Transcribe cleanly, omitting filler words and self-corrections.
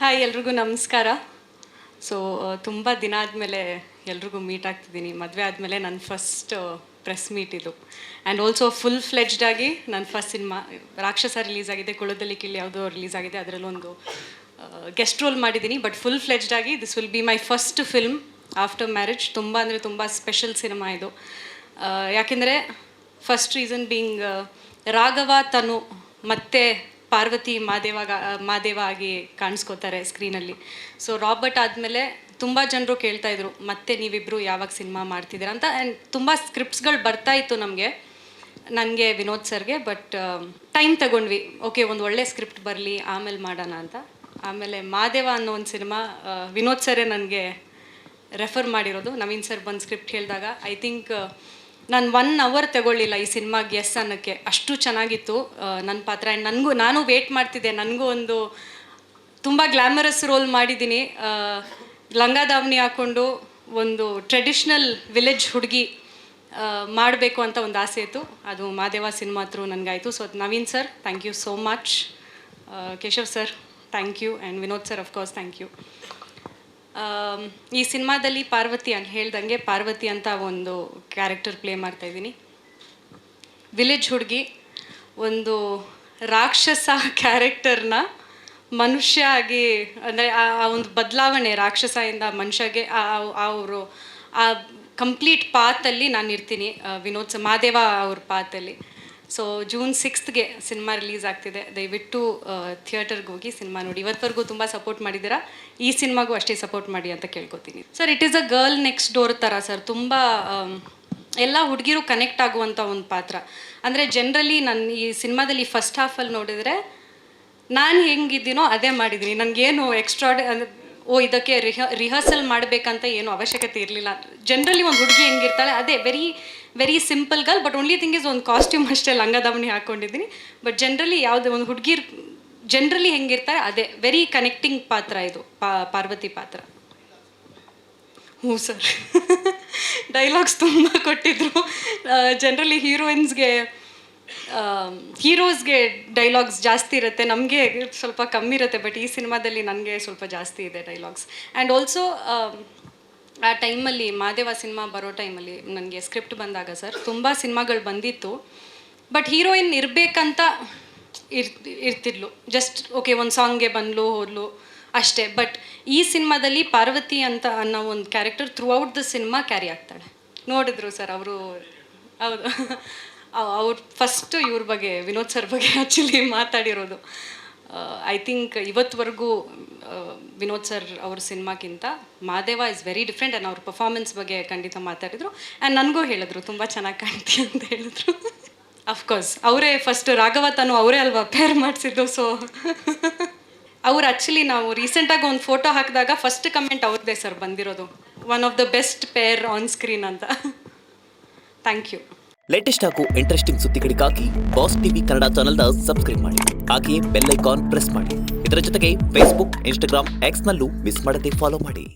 Hi, ಎಲ್ರಿಗೂ ನಮಸ್ಕಾರ. So ತುಂಬ ದಿನ ಆದಮೇಲೆ ಎಲ್ರಿಗೂ ಮೀಟ್ ಆಗ್ತಿದ್ದೀನಿ. ಮದುವೆ ಆದಮೇಲೆ ನನ್ನ ಫಸ್ಟ್ ಪ್ರೆಸ್ ಮೀಟ್ ಇದು. ಆ್ಯಂಡ್ ಆಲ್ಸೋ ಫುಲ್ ಫ್ಲೆಡ್ಜ್ಡಾಗಿ ನನ್ನ ಫಸ್ಟ್ ಸಿನಿಮಾ ರಾಕ್ಷಸ ರಿಲೀಸ್ ಆಗಿದೆ, ಕುಳದಲ್ಲಿ ಕಿಳಿ ಯಾವುದೋ ರಿಲೀಸ್ ಆಗಿದೆ, ಅದರಲ್ಲೊಂದು ಗೆಸ್ಟ್ ರೋಲ್ ಮಾಡಿದ್ದೀನಿ. ಬಟ್ ಫುಲ್ ಫ್ಲೆಡ್ಜ್ಡಾಗಿ this will be my first film after marriage. ತುಂಬ ಅಂದರೆ ತುಂಬ ಸ್ಪೆಷಲ್ ಸಿನಿಮಾ ಇದು. ಯಾಕೆಂದರೆ first reason being Raghava Tanu ಮತ್ತೆ ಪಾರ್ವತಿ ಮಾದೇವ ಆಗಿ ಕಾಣಿಸ್ಕೋತಾರೆ ಸ್ಕ್ರೀನಲ್ಲಿ. ಸೊ ರಾಬರ್ಟ್ ಆದಮೇಲೆ ತುಂಬ ಜನರು ಕೇಳ್ತಾಯಿದ್ರು ಮತ್ತೆ ನೀವಿಬ್ಬರು ಯಾವಾಗ ಸಿನಿಮಾ ಮಾಡ್ತಿದ್ದೀರಾ ಅಂತ. ಆ್ಯಂಡ್ ತುಂಬ ಸ್ಕ್ರಿಪ್ಟ್ಸ್ಗಳು ಬರ್ತಾಯಿತ್ತು ನನಗೆ ವಿನೋದ್ ಸರ್ಗೆ. ಬಟ್ ಟೈಮ್ ತಗೊಂಡ್ವಿ, ಓಕೆ ಒಂದು ಒಳ್ಳೆ ಸ್ಕ್ರಿಪ್ಟ್ ಬರಲಿ ಆಮೇಲೆ ಮಾಡೋಣ ಅಂತ. ಆಮೇಲೆ ಮಾದೇವ ಅನ್ನೋ ಒಂದು ಸಿನಿಮಾ ವಿನೋದ್ ಸರೇ ನನಗೆ ರೆಫರ್ ಮಾಡಿರೋದು. ನವೀನ್ ಸರ್ ಬಂದು ಸ್ಕ್ರಿಪ್ಟ್ ಹೇಳಿದಾಗ ಐ ಥಿಂಕ್ ನಾನು 1 hour ತಗೊಳ್ಳಿಲ್ಲ ಈ ಸಿನಿಮಾಗೆ ಎಸ್ ಅನ್ನೋಕ್ಕೆ, ಅಷ್ಟು ಚೆನ್ನಾಗಿತ್ತು ನನ್ನ ಪಾತ್ರ. ಆ್ಯಂಡ್ ನಾನು ವೇಟ್ ಮಾಡ್ತಿದ್ದೆ. ನನಗೂ ಒಂದು ತುಂಬ ಗ್ಲ್ಯಾಮರಸ್ ರೋಲ್ ಮಾಡಿದ್ದೀನಿ. ಲಂಗ ದಾವಣಿ ಹಾಕ್ಕೊಂಡು ಒಂದು ಟ್ರೆಡಿಷ್ನಲ್ ವಿಲೇಜ್ ಹುಡುಗಿ ಮಾಡಬೇಕು ಅಂತ ಒಂದು ಆಸೆ ಇತ್ತು. ಅದು ಮಾದೇವ ಸಿನಿಮಾ ಥ್ರೂ ನನಗಾಯಿತು. So Naveen sir thank you so much, Keshav sir thank you, and Vinod sir of course thank you. ಈ ಸಿನಿಮಾದಲ್ಲಿ ಪಾರ್ವತಿ ಅಂತ ಹೇಳ್ದಂಗೆ ಪಾರ್ವತಿ ಅಂತ ಒಂದು ಕ್ಯಾರೆಕ್ಟರ್ ಪ್ಲೇ ಮಾಡ್ತಾಯಿದ್ದೀನಿ. ವಿಲೇಜ್ ಹುಡುಗಿ ಒಂದು ರಾಕ್ಷಸ ಕ್ಯಾರೆಕ್ಟರ್ನ ಮನುಷ್ಯ ಆಗಿ, ಅಂದರೆ ಆ ಒಂದು ಬದಲಾವಣೆ ರಾಕ್ಷಸದಿಂದ ಮನುಷ್ಯಗೆ ಅವರು ಆ ಕಂಪ್ಲೀಟ್ ಪಾತಲ್ಲಿ ನಾನು ಇರ್ತೀನಿ. ಮಾದೇವ ಅವ್ರ ಪಾತಲ್ಲಿ. So June 6th cinema release ಆಗ್ತಿದೆ. ದಯವಿಟ್ಟು ಥಿಯೇಟರ್ಗೆ ಹೋಗಿ ಸಿನಿಮಾ ನೋಡಿ. ಇವತ್ತವರೆಗೂ ತುಂಬ ಸಪೋರ್ಟ್ ಮಾಡಿದ್ದೀರಾ, ಈ ಸಿನಿಮಾಗೂ ಅಷ್ಟೇ ಸಪೋರ್ಟ್ ಮಾಡಿ ಅಂತ ಕೇಳ್ಕೊತೀನಿ. Sir, it is a girl next door ಥರ ಸರ್. ತುಂಬ ಎಲ್ಲ ಹುಡುಗಿರು ಕನೆಕ್ಟ್ ಆಗುವಂಥ ಒಂದು ಪಾತ್ರ. ಅಂದರೆ ಜನರಲಿ ನಾನು ಈ ಸಿನಿಮಾದಲ್ಲಿ ಫಸ್ಟ್ ಹಾಫಲ್ಲಿ ನೋಡಿದರೆ ನಾನು ಹೆಂಗಿದ್ದೀನೋ ಅದೇ ಮಾಡಿದ್ದೀನಿ. ನನಗೇನು ಇದಕ್ಕೆ ರಿಹರ್ಸಲ್ ಮಾಡಬೇಕಂತ ಏನೂ ಅವಶ್ಯಕತೆ ಇರಲಿಲ್ಲ. ಜನರಲಿ ಒಂದು ಹುಡುಗಿ ಹೆಂಗಿರ್ತಾಳೆ ಅದೇ very simple girl. But only thing is ಒಂದು ಕಾಸ್ಟ್ಯೂಮ್ ಅಷ್ಟೇ ಲಂಗ ದಾವಣಿ ಹಾಕ್ಕೊಂಡಿದ್ದೀನಿ. ಬಟ್ ಜನರಲಿ ಯಾವುದೇ ಒಂದು ಹುಡುಗಿರ್ ಜನರಲಿ ಹೆಂಗಿರ್ತಾರೆ ಅದೇ ವೆರಿ ಕನೆಕ್ಟಿಂಗ್ ಪಾತ್ರ ಇದು ಪಾರ್ವತಿ ಪಾತ್ರ. ಹ್ಞೂ ಸರ್, ಡೈಲಾಗ್ಸ್ ತುಂಬ ಕೊಟ್ಟಿದ್ರು. ಜನರಲಿ ಹೀರೋಸ್ಗೆ ಡೈಲಾಗ್ಸ್ ಜಾಸ್ತಿ ಇರುತ್ತೆ, ನಮಗೆ ಸ್ವಲ್ಪ ಕಮ್ಮಿ ಇರುತ್ತೆ. ಬಟ್ ಈ ಸಿನಿಮಾದಲ್ಲಿ ನನಗೆ ಸ್ವಲ್ಪ ಜಾಸ್ತಿ ಇದೆ ಡೈಲಾಗ್ಸ್. ಆ್ಯಂಡ್ ಆಲ್ಸೋ ಆ ಟೈಮಲ್ಲಿ ಮಾದೇವ ಸಿನಿಮಾ ಬರೋ ಟೈಮಲ್ಲಿ ನನಗೆ ಸ್ಕ್ರಿಪ್ಟ್ ಬಂದಾಗ ಸರ್ ತುಂಬ ಸಿನಿಮಾಗಳು ಬಂದಿತ್ತು. ಬಟ್ ಹೀರೋಯಿನ್ ಇರಬೇಕಂತ ಇರ್ತಿದ್ಲು. ಜಸ್ಟ್ ಓಕೆ ಒಂದು ಸಾಂಗ್ಗೆ ಬಂದ್ಲು ಹೋದ್ಲು ಅಷ್ಟೇ. ಬಟ್ ಈ ಸಿನಿಮಾದಲ್ಲಿ ಪಾರ್ವತಿ ಅಂತ ಅನ್ನೋ ಒಂದು character throughout the cinema carry ಆಗ್ತಾಳೆ. ನೋಡಿದ್ರು ಸರ್ ಅವರು. ಹೌದು, ಅವ್ರು ಫಸ್ಟು ಇವ್ರ ಬಗ್ಗೆ ವಿನೋದ್ ಸರ್ ಬಗ್ಗೆ ಆ್ಯಕ್ಚುಲಿ ಮಾತಾಡಿರೋದು. ಐ ಥಿಂಕ್ ಇವತ್ತುವರೆಗೂ ವಿನೋದ್ ಸರ್ ಅವ್ರ ಸಿನಿಮಾಕ್ಕಿಂತ Madeva is very different. And ಅವ್ರ ಪರ್ಫಾರ್ಮೆನ್ಸ್ ಬಗ್ಗೆ ಖಂಡಿತ ಮಾತಾಡಿದರು. ಆ್ಯಂಡ್ ನನಗೂ ಹೇಳಿದ್ರು ತುಂಬ ಚೆನ್ನಾಗಿ ಕಾಣ್ತಿ ಅಂತ ಹೇಳಿದ್ರು. ಅಫ್ಕೋರ್ಸ್ ಅವರೇ ಫಸ್ಟ್ ರಾಘವ ತಾನು ಅವರೇ ಅಲ್ವಾ ಪೇರ್ ಮಾಡಿಸಿದ್ದು. ಸೊ ಅವ್ರು ಆ್ಯಕ್ಚುಲಿ ನಾವು ರೀಸೆಂಟಾಗಿ ಒಂದು ಫೋಟೋ ಹಾಕಿದಾಗ ಫಸ್ಟ್ ಕಮೆಂಟ್ ಅವ್ರದ್ದೇ ಸರ್ ಬಂದಿರೋದು, one of the best pair on screen ಅಂತ. Thank you. ಲೇಟೆಸ್ಟ್ ಹಾಗೂ ಇಂಟ್ರೆಸ್ಟಿಂಗ್ ಸುದ್ದಿಗಳಿಗಾಗಿ ಬಾಸ್ ಟಿವಿ ಕನ್ನಡ ಚಾನೆಲ್ನ ಸಬ್ಸ್ಕ್ರೈಬ್ ಮಾಡಿ. ಹಾಗೆಯೇ ಬೆಲ್ ಐಕಾನ್ ಪ್ರೆಸ್ ಮಾಡಿ. ಇದರ ಜೊತೆಗೆ ಫೇಸ್ಬುಕ್, ಇನ್ಸ್ಟಾಗ್ರಾಮ್, ಎಕ್ಸ್ನಲ್ಲೂ ಮಿಸ್ ಮಾಡದೆ ಫಾಲೋ ಮಾಡಿ.